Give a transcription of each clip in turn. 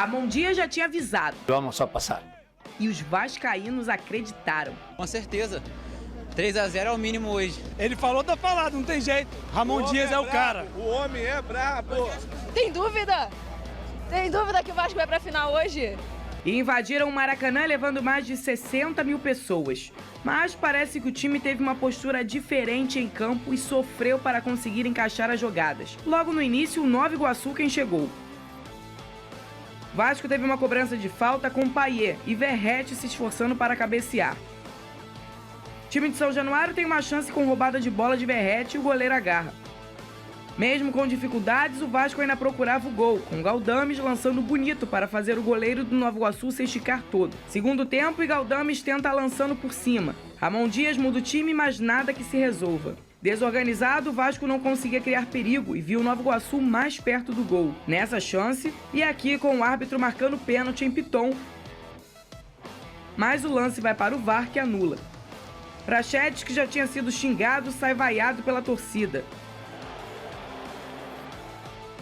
Ramon Dias já tinha avisado. Vamos a passar. E os vascaínos acreditaram. Com certeza. 3-0 é o mínimo hoje. Ele falou, tá falado, não tem jeito. Ramon Dias é o cara. O homem é brabo. Tem dúvida? Tem dúvida que o Vasco vai pra final hoje? E invadiram o Maracanã levando mais de 60 mil pessoas. Mas parece que o time teve uma postura diferente em campo e sofreu para conseguir encaixar as jogadas. Logo no início, o Nova Iguaçu quem chegou. Vasco teve uma cobrança de falta com Payet e Verratti se esforçando para cabecear. O time de São Januário tem uma chance com roubada de bola de Verratti e o goleiro agarra. Mesmo com dificuldades, o Vasco ainda procurava o gol, com Galdames lançando bonito para fazer o goleiro do Nova Iguaçu se esticar todo. Segundo tempo, e Galdames tenta lançando por cima. Ramon Dias muda o time, mas nada que se resolva. Desorganizado, o Vasco não conseguia criar perigo e viu o Nova Iguaçu mais perto do gol. Nessa chance, e aqui com o árbitro marcando pênalti em Piton, mas o lance vai para o VAR que anula. Prachetes, que já tinha sido xingado, sai vaiado pela torcida.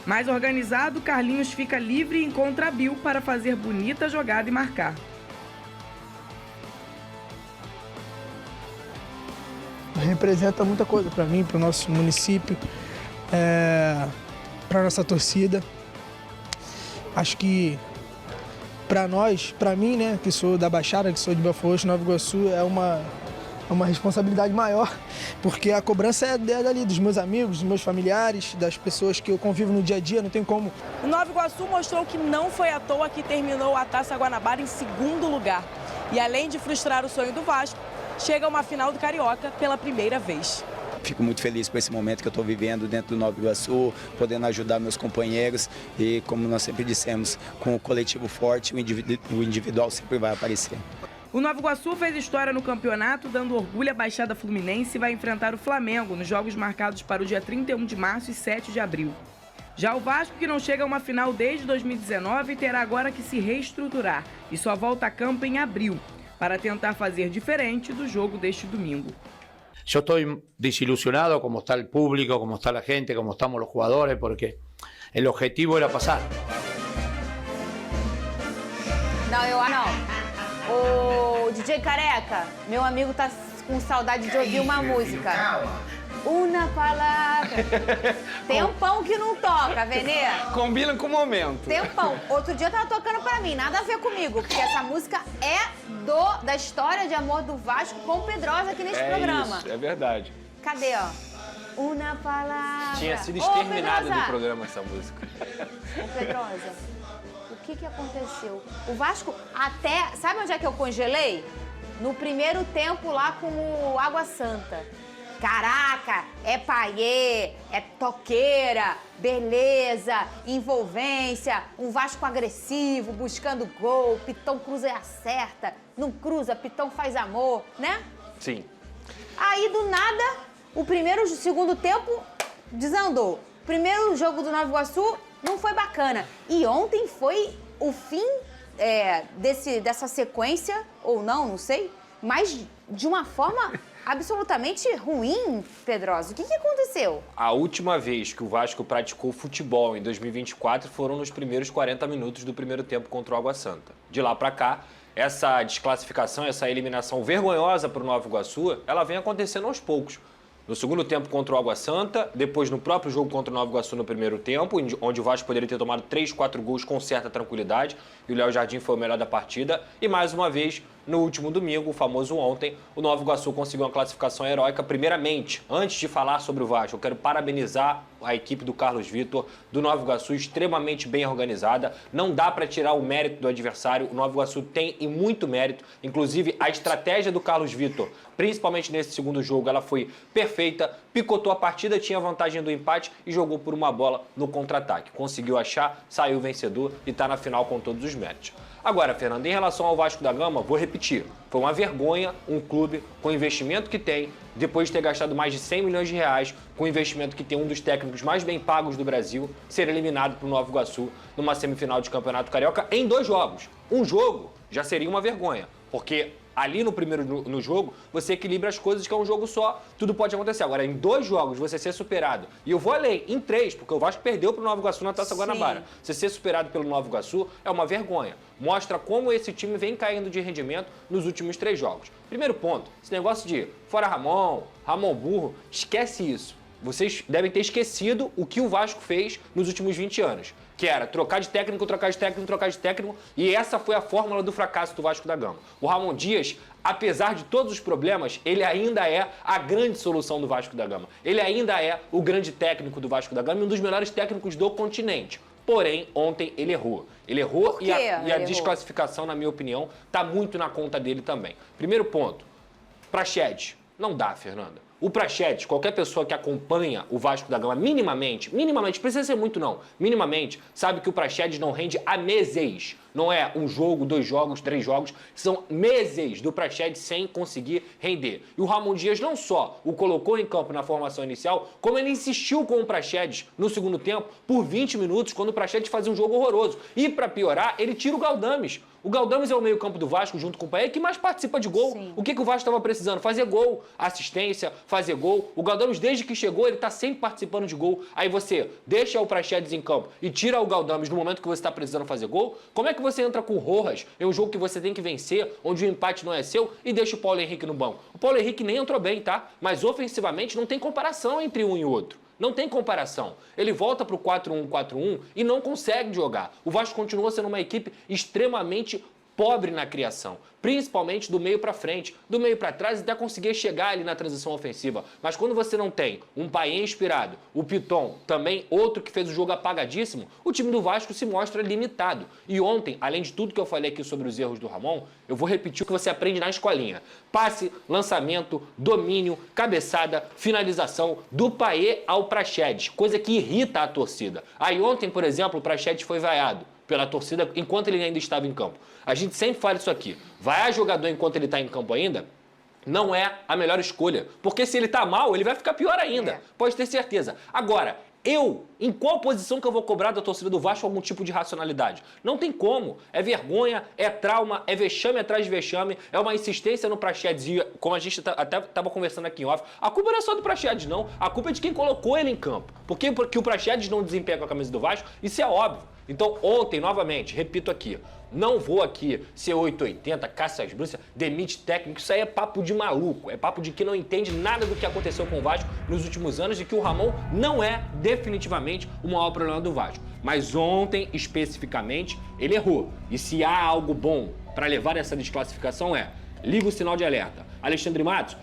Mais organizado, Carlinhos fica livre e encontra Bill para fazer bonita jogada e marcar. Representa muita coisa para mim, para o nosso município, para a nossa torcida. Acho que para nós, para mim, né, que sou da Baixada, que sou de Belfort Roxo, Nova Iguaçu, é uma responsabilidade maior, porque a cobrança é dali, dos meus amigos, dos meus familiares, das pessoas que eu convivo no dia a dia, não tem como. O Nova Iguaçu mostrou que não foi à toa que terminou a Taça Guanabara em segundo lugar. E além de frustrar o sonho do Vasco, chega a uma final do Carioca pela primeira vez. Fico muito feliz com esse momento que eu estou vivendo dentro do Nova Iguaçu, podendo ajudar meus companheiros e, como nós sempre dissemos, com o coletivo forte, o individual sempre vai aparecer. O Nova Iguaçu fez história no campeonato, dando orgulho à Baixada Fluminense e vai enfrentar o Flamengo nos jogos marcados para o dia 31 de março e 7 de abril. Já o Vasco, que não chega a uma final desde 2019, terá agora que se reestruturar e só volta a campo em abril, para tentar fazer diferente do jogo deste domingo. Yo estoy desilusionado como está el público, como está la gente, como estamos los jugadores, porque el objetivo era pasar. Não. O DJ Careca, meu amigo tá com saudade de ouvir uma música. Uma palavra. Tempão que não toca, Venê. Combina com o momento. Tempão. Outro dia tava tocando pra mim, nada a ver comigo, porque essa música é da história de amor do Vasco com Pedrosa aqui nesse programa. Isso, é verdade. Cadê, ó? Uma palavra. Tinha sido exterminada do programa essa música. Ô, Pedrosa, o que aconteceu? O Vasco até... Sabe onde é que eu congelei? No primeiro tempo lá com o Água Santa. Caraca, é Payet, é toqueira, beleza, envolvência, um Vasco agressivo, buscando gol, Piton cruza e acerta, não cruza, Piton faz amor, né? Sim. Aí, do nada, o segundo tempo desandou. O primeiro jogo do Nova Iguaçu não foi bacana. E ontem foi o fim dessa sequência, ou não sei, mas de uma forma absolutamente ruim, Pedrosa. O que aconteceu? A última vez que o Vasco praticou futebol em 2024 foram nos primeiros 40 minutos do primeiro tempo contra o Água Santa. De lá pra cá, essa desclassificação, essa eliminação vergonhosa para o Nova Iguaçu, ela vem acontecendo aos poucos. No segundo tempo contra o Água Santa, depois no próprio jogo contra o Nova Iguaçu no primeiro tempo, onde o Vasco poderia ter tomado 3, 4 gols com certa tranquilidade, e o Léo Jardim foi o melhor da partida. E mais uma vez, no último domingo, o famoso ontem, o Nova Iguaçu conseguiu uma classificação heróica. Primeiramente, antes de falar sobre o Vasco, eu quero parabenizar a equipe do Carlos Vitor, do Nova Iguaçu, extremamente bem organizada. Não dá para tirar o mérito do adversário, o Nova Iguaçu tem e muito mérito. Inclusive, a estratégia do Carlos Vitor, principalmente nesse segundo jogo, ela foi perfeita, picotou a partida, tinha vantagem do empate e jogou por uma bola no contra-ataque. Conseguiu achar, saiu vencedor e está na final com todos os méritos. Agora, Fernando, em relação ao Vasco da Gama, vou repetir. Foi uma vergonha um clube com o investimento que tem, depois de ter gastado mais de 100 milhões de reais, com o investimento que tem um dos técnicos mais bem pagos do Brasil, ser eliminado para o Nova Iguaçu numa semifinal de Campeonato Carioca em 2 jogos. Um jogo já seria uma vergonha, porque Ali no jogo, você equilibra as coisas, que é um jogo só, tudo pode acontecer. Agora, em 2 jogos, você ser superado, e eu vou além, em 3, porque o Vasco perdeu pro Nova Iguaçu na Taça Guanabara. Você ser superado pelo Nova Iguaçu é uma vergonha. Mostra como esse time vem caindo de rendimento nos últimos 3 jogos. Primeiro ponto, esse negócio de fora Ramon burro, esquece isso. Vocês devem ter esquecido o que o Vasco fez nos últimos 20 anos, que era trocar de técnico, e essa foi a fórmula do fracasso do Vasco da Gama. O Ramon Dias, apesar de todos os problemas, ele ainda é a grande solução do Vasco da Gama. Ele ainda é o grande técnico do Vasco da Gama e um dos melhores técnicos do continente. Porém, ontem ele errou. Ele errou e a desclassificação, na minha opinião, está muito na conta dele também. Primeiro ponto, Praxedes. Não dá, Fernanda. O Praxedes, qualquer pessoa que acompanha o Vasco da Gama minimamente, precisa ser muito não, minimamente, sabe que o Praxedes não rende há meses. Não é um jogo, 2 jogos, 3 jogos, são meses do Praxedes sem conseguir render. E o Ramon Dias não só o colocou em campo na formação inicial, como ele insistiu com o Praxedes no segundo tempo por 20 minutos, quando o Praxedes fazia um jogo horroroso. E para piorar, ele tira o Galdames. O Galdames é o meio-campo do Vasco, junto com o Paê, que mais participa de gol. Sim. O que o Vasco estava precisando? Fazer gol, assistência, fazer gol. O Galdames, desde que chegou, ele está sempre participando de gol. Aí você deixa o Praxedes em campo e tira o Galdames no momento que você está precisando fazer gol. Como é que você entra com o Rojas em um jogo que você tem que vencer, onde o empate não é seu, e deixa o Paulo Henrique no banco? O Paulo Henrique nem entrou bem, tá? Mas ofensivamente não tem comparação entre um e outro. Não tem comparação. Ele volta para o 4-1-4-1 e não consegue jogar. O Vasco continua sendo uma equipe extremamente pobre na criação, principalmente do meio para frente, do meio para trás, até conseguir chegar ali na transição ofensiva. Mas quando você não tem um Paê inspirado, o Piton, também outro que fez o jogo apagadíssimo, o time do Vasco se mostra limitado. E ontem, além de tudo que eu falei aqui sobre os erros do Ramon, eu vou repetir o que você aprende na escolinha. Passe, lançamento, domínio, cabeçada, finalização, do Paê ao Praxedes, coisa que irrita a torcida. Aí ontem, por exemplo, o Praxedes foi vaiado pela torcida enquanto ele ainda estava em campo. A gente sempre fala isso aqui. Vaiar jogador enquanto ele está em campo ainda não é a melhor escolha. Porque se ele está mal, ele vai ficar pior ainda. Pode ter certeza. Agora, em qual posição que eu vou cobrar da torcida do Vasco algum tipo de racionalidade? Não tem como. É vergonha, é trauma, é vexame atrás de vexame, é uma insistência no Praxedes. E como a gente até estava conversando aqui em off, a culpa não é só do Praxedes, não. A culpa é de quem colocou ele em campo. Porque o Praxedes não desempenha com a camisa do Vasco, isso é óbvio. Então, ontem, novamente, repito aqui, não vou aqui ser 880, caça às bruxas, demite técnico, isso aí é papo de maluco, é papo de que não entende nada do que aconteceu com o Vasco nos últimos anos e que o Ramon não é definitivamente o maior problema do Vasco. Mas ontem, especificamente, ele errou. E se há algo bom para levar essa desclassificação liga o sinal de alerta. Alexandre Matos,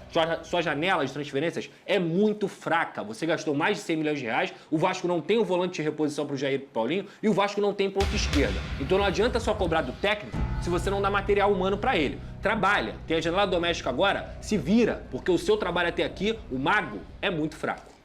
sua janela de transferências é muito fraca. Você gastou mais de 100 milhões de reais, o Vasco não tem um volante de reposição para o Jair e pro Paulinho e o Vasco não tem ponta esquerda. Então não adianta só cobrar do técnico se você não dá material humano para ele. Trabalha. Tem a janela doméstica agora, se vira, porque o seu trabalho até aqui, o mago, é muito fraco.